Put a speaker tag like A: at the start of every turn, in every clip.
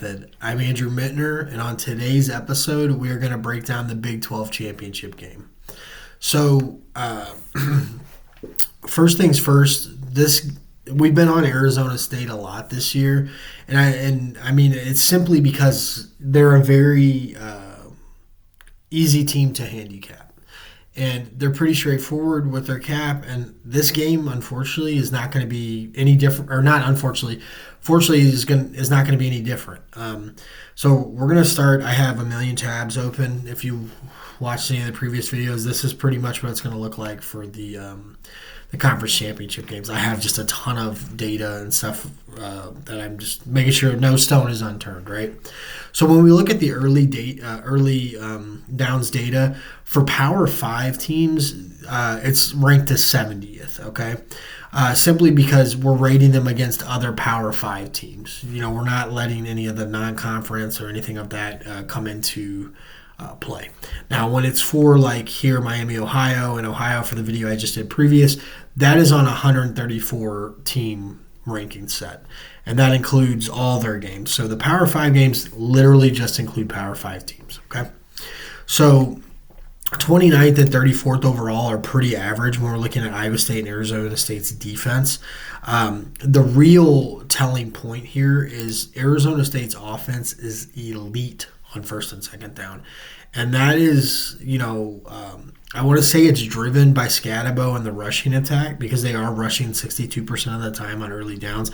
A: I'm Andrew Mintner, and on today's episode, we're going to break down the Big 12 championship game. So, first things first, we've been on Arizona State a lot this year, and I mean it's simply because they're a very easy team to handicap. And they're pretty straightforward with their cap. And this game, unfortunately, is not going to be any different. Or not unfortunately. Fortunately, is not going to be any different. So we're going to start. I have a million tabs open. If you watched any of the previous videos, this is pretty much what it's going to look like for the conference championship games. I have just a ton of data and stuff that I'm just making sure no stone is unturned, right? So when we look at the early downs data for Power 5 teams, it's ranked as 70th, okay? Simply because we're rating them against other Power 5 teams. You know, we're not letting any of the non-conference or anything of that come into play. Now, when it's for like here, Miami, Ohio, and Ohio for the video I just did previous, that is on a 134 team ranking set. And that includes all their games. So the Power 5 games literally just include Power 5 teams, okay? So 29th and 34th overall are pretty average when we're looking at Iowa State and Arizona State's defense. The real telling point here is Arizona State's offense is elite on first and second down. And that is, I want to say it's driven by Scatabo and the rushing attack because they are rushing 62% of the time on early downs.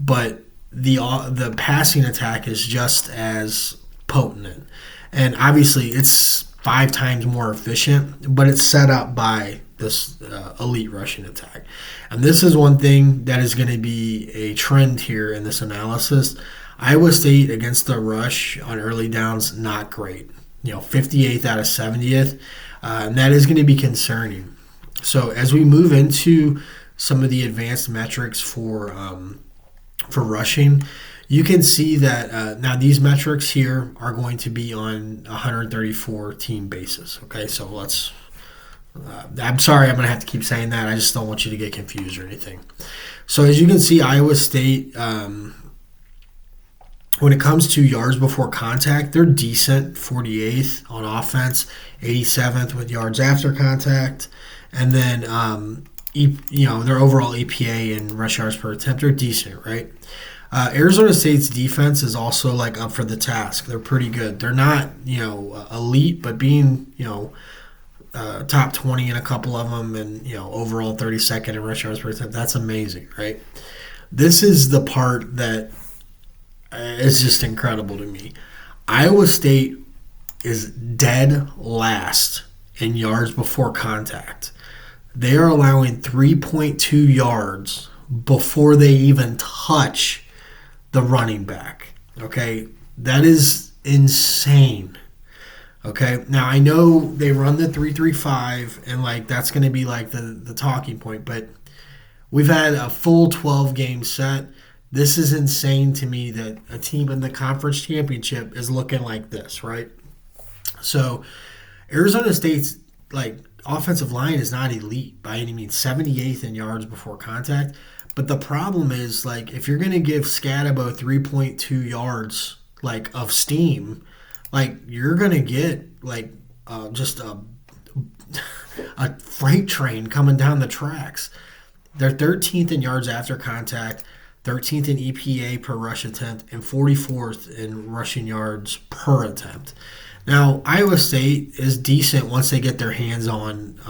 A: But the passing attack is just as potent. And obviously it's 5 times more efficient, but it's set up by this elite rushing attack. And this is one thing that is going to be a trend here in this analysis. Iowa State against the rush on early downs, not great. 58th out of 70th. And that is going to be concerning. So as we move into some of the advanced metrics for rushing, you can see that now these metrics here are going to be on 134 team basis. Okay, so let's. I'm sorry, I'm going to have to keep saying that. I just don't want you to get confused or anything. So as you can see, Iowa State, when it comes to yards before contact, they're decent, 48th on offense, 87th with yards after contact, and then their overall EPA and rush yards per attempt are decent, right? Arizona State's defense is also like up for the task. They're pretty good. They're not elite, but being top 20 in a couple of them, and overall 32nd in rush yards per attempt, that's amazing, right? This is the part that is just incredible to me. Iowa State is dead last in yards before contact. They are allowing 3.2 yards before they even touch the running back. Okay? That is insane. Okay? Now, I know they run the 3-3-5, and that's going to be the talking point, but we've had a full 12-game set. This is insane to me that a team in the conference championship is looking like this, right? So Arizona State's offensive line is not elite by any means, 78th in yards before contact. But the problem is if you're going to give Scatabo 3.2 yards of steam, you're going to get just a freight train coming down the tracks. They're 13th in yards after contact, 13th in EPA per rush attempt, and 44th in rushing yards per attempt. Now, Iowa State is decent once they get their hands on,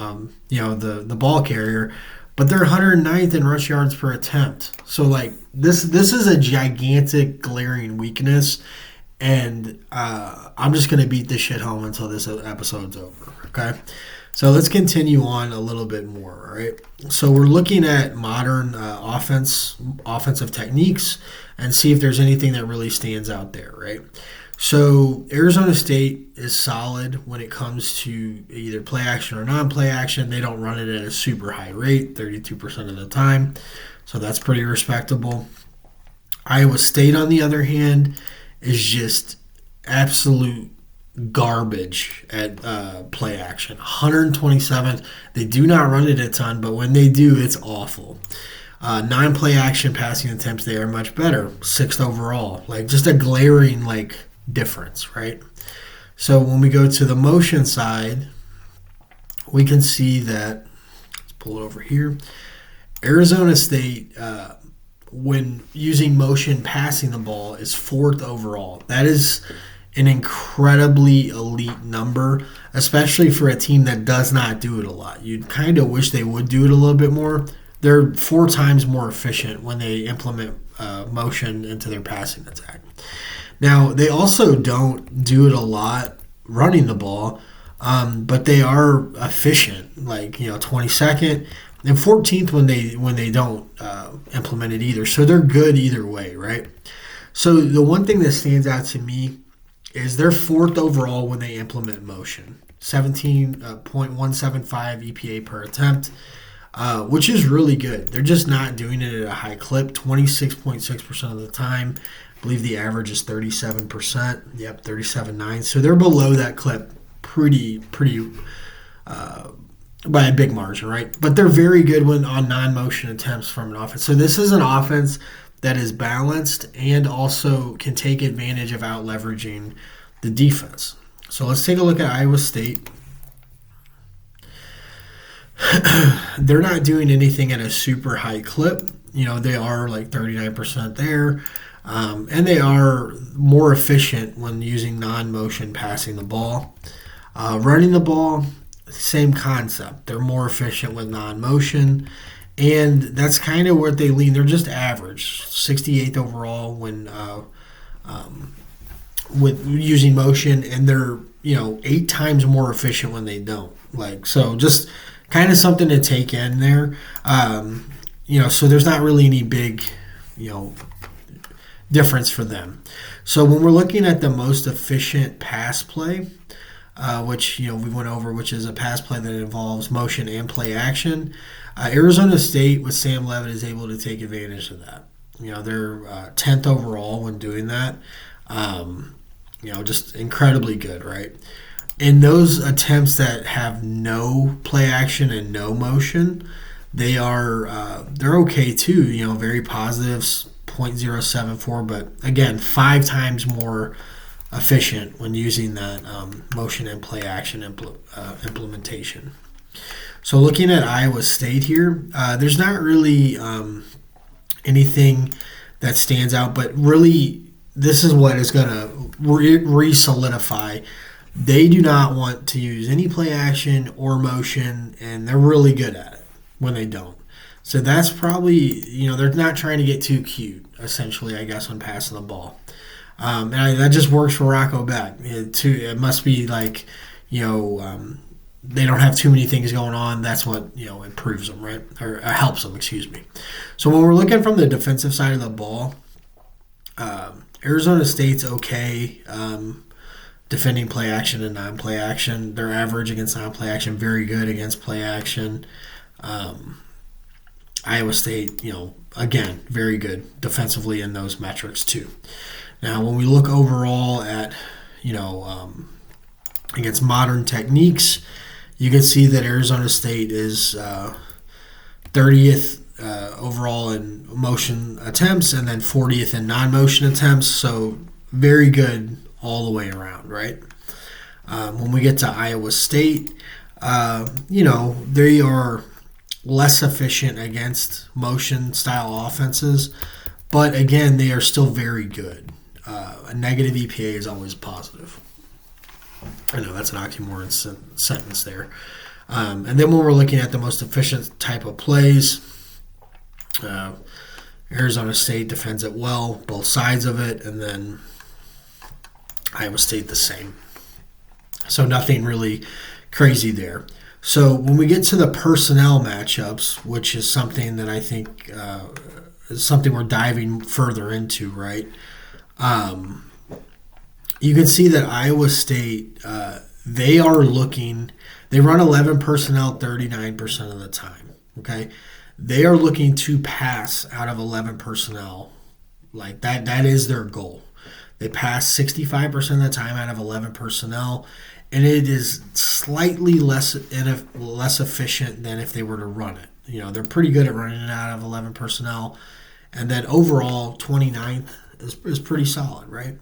A: the ball carrier, but they're 109th in rush yards per attempt. So, this is a gigantic, glaring weakness, and I'm just going to beat this shit home until this episode's over, okay? So let's continue on a little bit more, all right? So we're looking at modern offensive techniques and see if there's anything that really stands out there, right? So Arizona State is solid when it comes to either play action or non-play action. They don't run it at a super high rate, 32% of the time. So that's pretty respectable. Iowa State, on the other hand, is just absolute garbage at play action. 127th. They do not run it a ton, but when they do, it's awful. Non-play action passing attempts, they are much better. 6th overall. Like, just a glaring, like, difference, right? So when we go to the motion side, we can see that, let's pull it over here. Arizona State, when using motion passing the ball, is 4th overall. That is an incredibly elite number, especially for a team that does not do it a lot. You'd kind of wish they would do it a little bit more. They're 4 times more efficient when they implement motion into their passing attack. Now, they also don't do it a lot running the ball, but they are efficient, like, 22nd and 14th when they don't implement it either. So they're good either way, right? So the one thing that stands out to me is they're 4th overall when they implement motion, 17.175 EPA per attempt, which is really good. They're just not doing it at a high clip, 26.6% of the time. I believe the average is 37%. Yep, 37.9. So they're below that clip pretty by a big margin, right? But they're very good when on non-motion attempts from an offense. So this is an offense that is balanced and also can take advantage of out-leveraging the defense. So let's take a look at Iowa State. They're not doing anything at a super high clip. They are like 39% there. And they are more efficient when using non-motion passing the ball. Running the ball, same concept. They're more efficient with non-motion. And that's kind of what they lean. They're just average, 68th overall when with using motion, and they're 8 times more efficient when they don't. So just kind of something to take in there. So there's not really any big difference for them. So when we're looking at the most efficient pass play, which we went over, which is a pass play that involves motion and play action. Arizona State with Sam Levitt is able to take advantage of that. They're 10th overall when doing that. Just incredibly good, right? In those attempts that have no play action and no motion, they're okay too. Very positive, 0.074, but again, 5 times more efficient when using that motion and play action implementation. So looking at Iowa State here, there's not really anything that stands out, but really this is what is going to re-solidify. They do not want to use any play action or motion, and they're really good at it when they don't. So that's probably, they're not trying to get too cute, essentially, I guess, when passing the ball. And that just works for Rocco Beck. It must be like, they don't have too many things going on. That's what, improves them, right? Or helps them, excuse me. So when we're looking from the defensive side of the ball, Arizona State's okay defending play action and non-play action. They're average against non-play action, very good against play action. Iowa State, again, very good defensively in those metrics too. Now, when we look overall at, against modern techniques, you can see that Arizona State is 30th overall in motion attempts and then 40th in non-motion attempts. So very good all the way around, right? When we get to Iowa State, they are less efficient against motion-style offenses, but again, they are still very good. A negative EPA is always positive. I know that's an oxymoron sentence there. And then when we're looking at the most efficient type of plays, Arizona State defends it well, both sides of it, and then Iowa State the same. So nothing really crazy there. So when we get to the personnel matchups, which is something that I think is something we're diving further into, right? You can see that Iowa State, they run 11 personnel 39% of the time, okay? They are looking to pass out of 11 personnel. Like that is their goal. They pass 65% of the time out of 11 personnel, and it is slightly less efficient than if they were to run it. They're pretty good at running it out of 11 personnel. And then overall, 29th is pretty solid, right?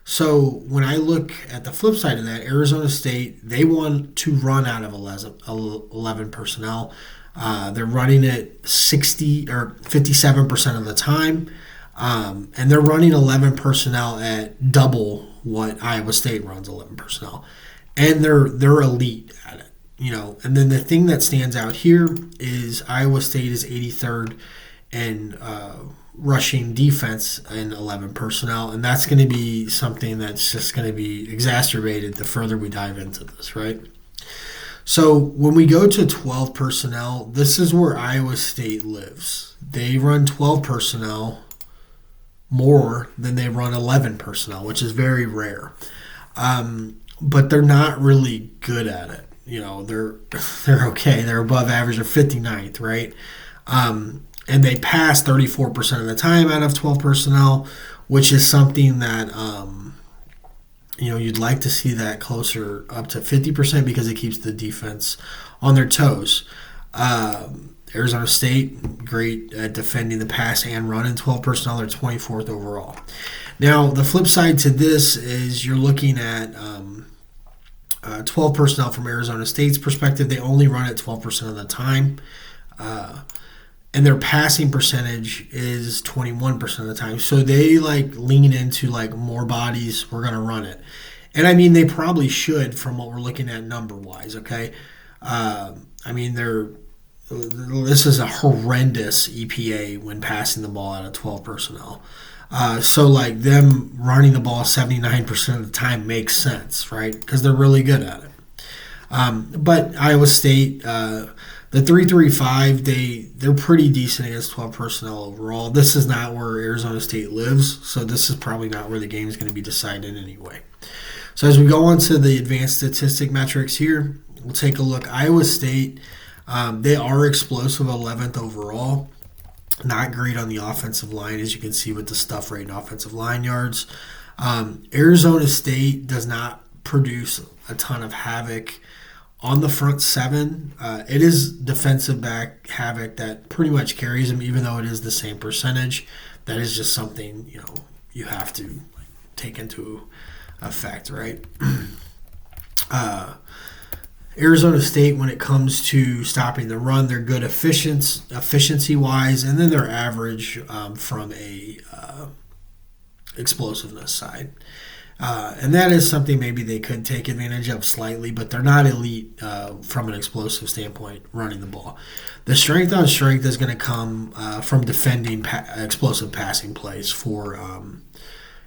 A: So when I look at the flip side of that, Arizona State, they want to run out of 11 personnel. They're running it 60 or 57% of the time. And they're running 11 personnel at double what Iowa State runs 11 personnel. And they're elite at it. And then the thing that stands out here is Iowa State is 83rd in rushing defense in 11 personnel, and that's going to be something that's just going to be exacerbated the further we dive into this, right? So when we go to 12 personnel, this is where Iowa State lives. They run 12 personnel more than they run 11 personnel, which is very rare. But they're not really good at it. They're okay. They're above average. They're 59th, right? And they pass 34% of the time out of 12 personnel, which is something that, you'd like to see that closer up to 50% because it keeps the defense on their toes. Arizona State, great at defending the pass and run in 12 personnel. They're 24th overall. Now, the flip side to this is you're looking at 12 personnel from Arizona State's perspective. They only run it 12% of the time. And their passing percentage is 21% of the time. So they lean into more bodies, we're going to run it. And I mean, they probably should from what we're looking at number wise, okay? This is a horrendous EPA when passing the ball out of 12 personnel. So them running the ball 79% of the time makes sense, right? Because they're really good at it. But Iowa State, the 3.35, they're pretty decent against 12 personnel overall. This is not where Arizona State lives, so this is probably not where the game is going to be decided anyway. So as we go on to the advanced statistic metrics here, we'll take a look. Iowa State, they are explosive 11th overall. Not great on the offensive line, as you can see with the stuff rate and offensive line yards. Arizona State does not produce a ton of havoc on the front seven. It is defensive back havoc that pretty much carries them, even though it is the same percentage. That is just something you have to take into effect, right? Arizona State, when it comes to stopping the run, they're good efficiency-wise, and then they're average from a explosiveness side. And that is something maybe they could take advantage of slightly, but they're not elite from an explosive standpoint running the ball. The strength on strength is going to come from defending explosive passing plays for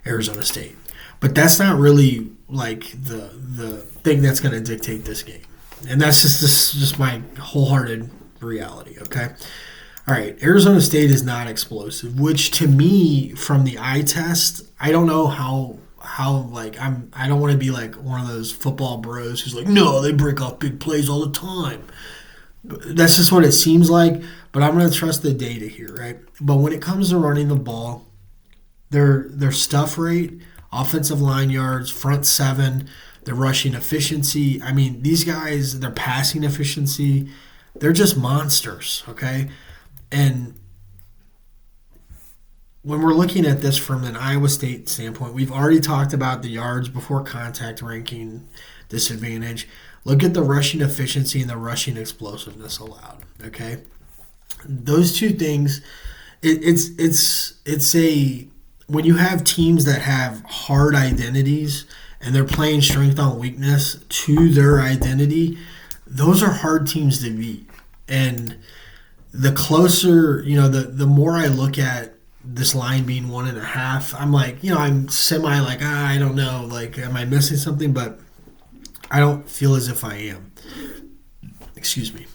A: Arizona State. But that's not really the thing that's going to dictate this game. And this is just my wholehearted reality, okay? All right, Arizona State is not explosive, which to me, from the eye test, I don't know how I don't want to be like one of those football bros who's like, no, they break off big plays all the time. That's just what it seems like, but I'm going to trust the data here, right? But when it comes to running the ball, their stuff rate, offensive line yards, front seven, their rushing efficiency, I mean, these guys, their passing efficiency, they're just monsters, okay? And when we're looking at this from an Iowa State standpoint, we've already talked about the yards before contact ranking disadvantage. Look at the rushing efficiency and the rushing explosiveness allowed, okay? Those two things, it's a when you have teams that have hard identities and they're playing strength on weakness to their identity, those are hard teams to beat. And the closer, the more I look at this line being 1.5, I'm like, I'm semi like, I don't know, am I missing something? But I don't feel as if I am. Excuse me.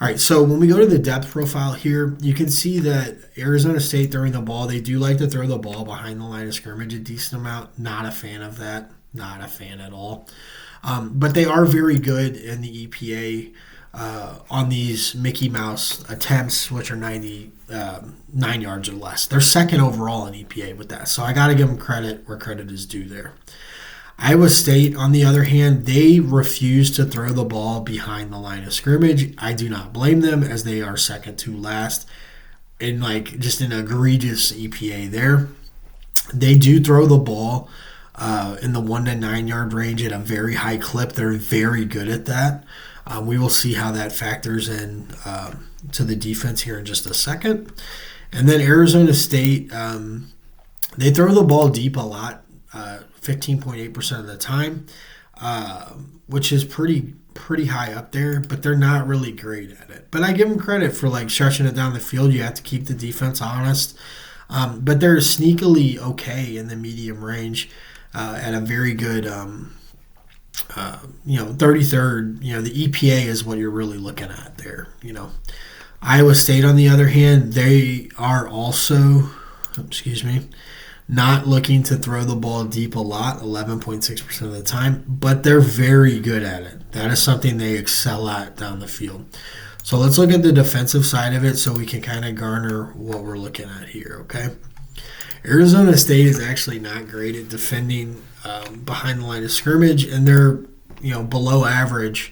A: All right, so when we go to the depth profile here, you can see that Arizona State throwing the ball, they do like to throw the ball behind the line of scrimmage a decent amount. Not a fan of that. Not a fan at all. But they are very good in the EPA on these Mickey Mouse attempts, which are 99 yards or less. They're second overall in EPA with that. So I got to give them credit where credit is due there. Iowa State, on the other hand, they refuse to throw the ball behind the line of scrimmage. I do not blame them, as they are second to last in like just an egregious EPA there. They do throw the ball in the 1 to 9 yard range at a very high clip. They're very good at that. We will see how that factors in to the defense here in just a second. And then Arizona State, they throw the ball deep a lot, 15.8% of the time, which is pretty high up there, but they're not really great at it. But I give them credit for like stretching it down the field. You have to keep the defense honest. But they're sneakily okay in the medium range at a very good, 33rd. The EPA is what you're really looking at there. Iowa State, on the other hand, they are also, not looking to throw the ball deep a lot, 11.6% of the time, but they're very good at it. That is something they excel at down the field. So let's look at the defensive side of it so we can kind of garner what we're looking at here, okay? Arizona State is actually not great at defending behind the line of scrimmage, and they're below average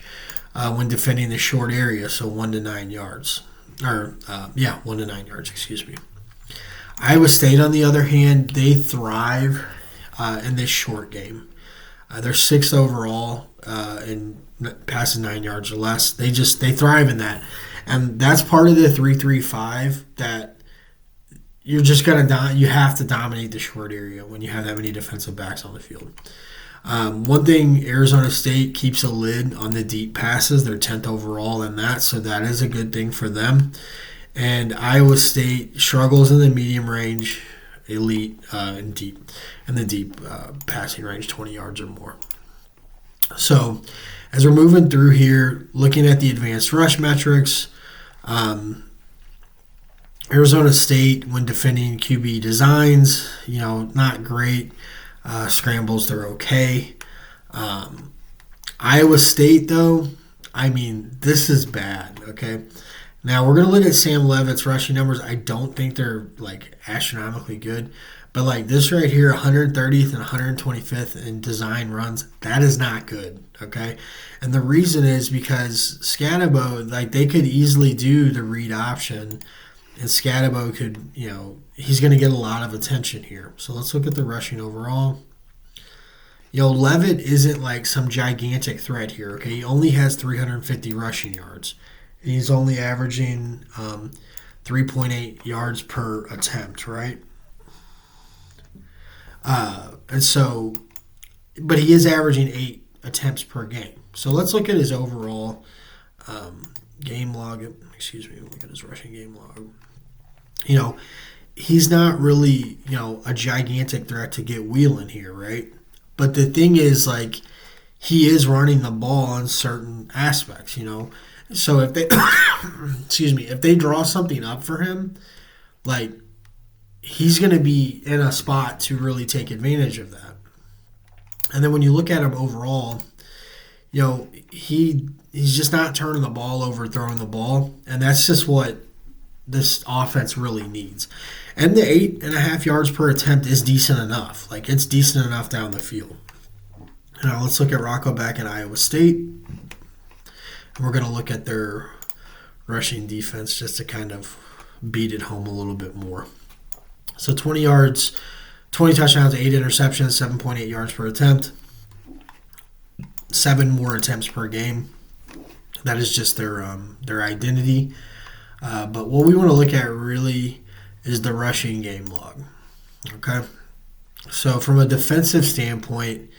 A: when defending the short area, so 1 to 9 yards. 1 to 9 yards, Iowa State, on the other hand, they thrive in this short game. They're 6th overall in passing 9 yards or less. They thrive in that, and that's part of the 3-3-5 that you're just you have to dominate the short area when you have that many defensive backs on the field. One thing, Arizona State keeps a lid on the deep passes. They're 10th overall in that, so that is a good thing for them. And Iowa State struggles in the medium range, elite, and the deep passing range, 20 yards or more. So as we're moving through here, looking at the advanced rush metrics, Arizona State, when defending QB designs, not great. Scrambles, they're okay. Iowa State, though, this is bad, okay? Now, we're going to look at Sam Levitt's rushing numbers. I don't think they're, astronomically good. But, this right here, 130th and 125th in design runs, that is not good, okay? And the reason is because Scatabo, they could easily do the read option, and Scatabo could, he's going to get a lot of attention here. So let's look at the rushing overall. Levitt isn't some gigantic threat here, okay? He only has 350 rushing yards. He's only averaging 3.8 yards per attempt, right? But he is averaging 8 attempts per game. So let's look at his overall game log. Look at his rushing game log. He's not really, a gigantic threat to get wheeling here, right? But the thing is, he is running the ball in certain aspects, So if they, if they draw something up for him, he's going to be in a spot to really take advantage of that. And then when you look at him overall, he's just not turning the ball over, throwing the ball, and that's just what this offense really needs. And the 8.5 yards per attempt is decent enough. It's decent enough down the field. Now let's look at Rocco back in Iowa State. And we're going to look at their rushing defense just to kind of beat it home a little bit more. So 20 yards, 20 touchdowns, 8 interceptions, 7.8 yards per attempt, 7 more attempts per game. That is just their identity. But what we want to look at really is the rushing game log. Okay? So from a defensive standpoint,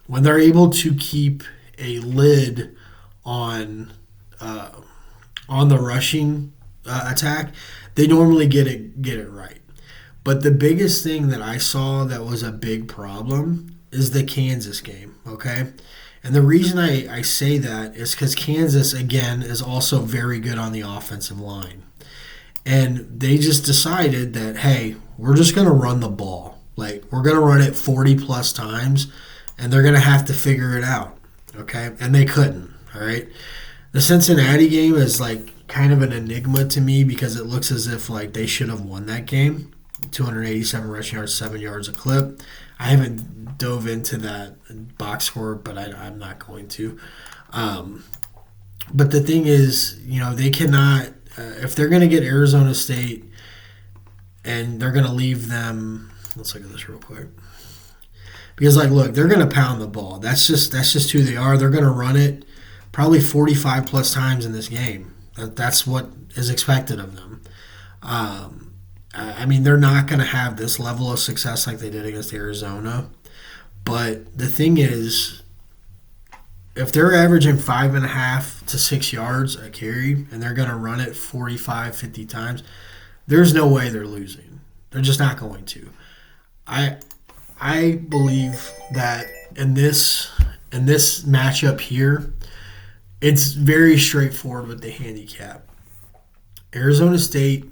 A: when they're able to keep a lid on the rushing attack, they normally get it right. But the biggest thing that I saw that was a big problem is the Kansas game, okay? And the reason I say that is because Kansas, again, is also very good on the offensive line. And they just decided that, hey, we're just going to run the ball. We're going to run it 40-plus times, and they're going to have to figure it out, okay? And they couldn't, all right? The Cincinnati game is, kind of an enigma to me because it looks as if, they should have won that game. 287 rushing yards, 7 yards a clip. I haven't dove into that box score, but I'm not going to. But the thing is, they cannot, if they're going to get Arizona State and they're going to leave them, let's look at this real quick. Because, look, they're going to pound the ball. That's just who they are. They're going to run it probably 45 plus times in this game. That's what is expected of them. They're not going to have this level of success like they did against Arizona. But the thing is, if they're averaging 5.5 to 6 yards a carry and they're going to run it 45, 50 times, there's no way they're losing. They're just not going to. I believe that in this matchup here, it's very straightforward with the handicap. Arizona State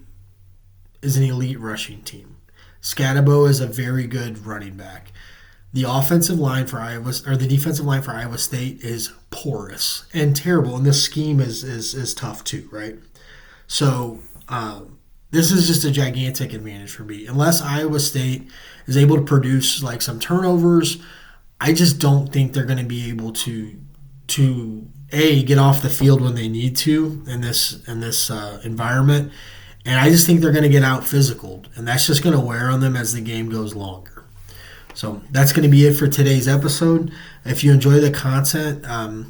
A: is an elite rushing team. Scatabo is a very good running back. The defensive line for Iowa State is porous and terrible, and the scheme is tough too, right? So this is just a gigantic advantage for me. Unless Iowa State is able to produce some turnovers, I just don't think they're going to be able to get off the field when they need to in this environment. And I just think they're going to get out physicaled, and that's just going to wear on them as the game goes longer. So that's going to be it for today's episode. If you enjoy the content,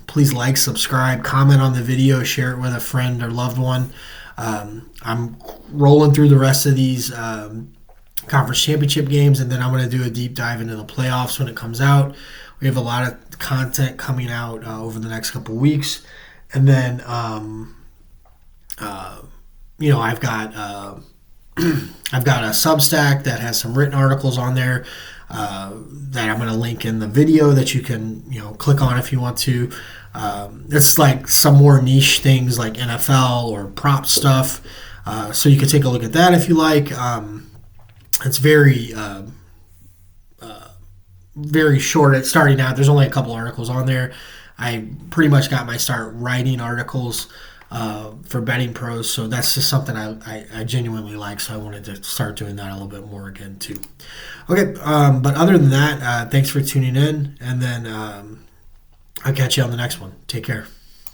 A: please like, subscribe, comment on the video, share it with a friend or loved one. I'm rolling through the rest of these conference championship games, and then I'm going to do a deep dive into the playoffs when it comes out. We have a lot of content coming out over the next couple weeks. And then I've got a Substack that has some written articles on there that I'm going to link in the video that you can click on if you want to. It's some more niche things like NFL or prop stuff, so you can take a look at that if you like. It's very very short. It's starting out. There's only a couple articles on there. I pretty much got my start writing articles for betting pros, so that's just something I genuinely like, so I wanted to start doing that a little bit more again too. Okay, but other than that, thanks for tuning in, and then I'll catch you on the next one. Take care.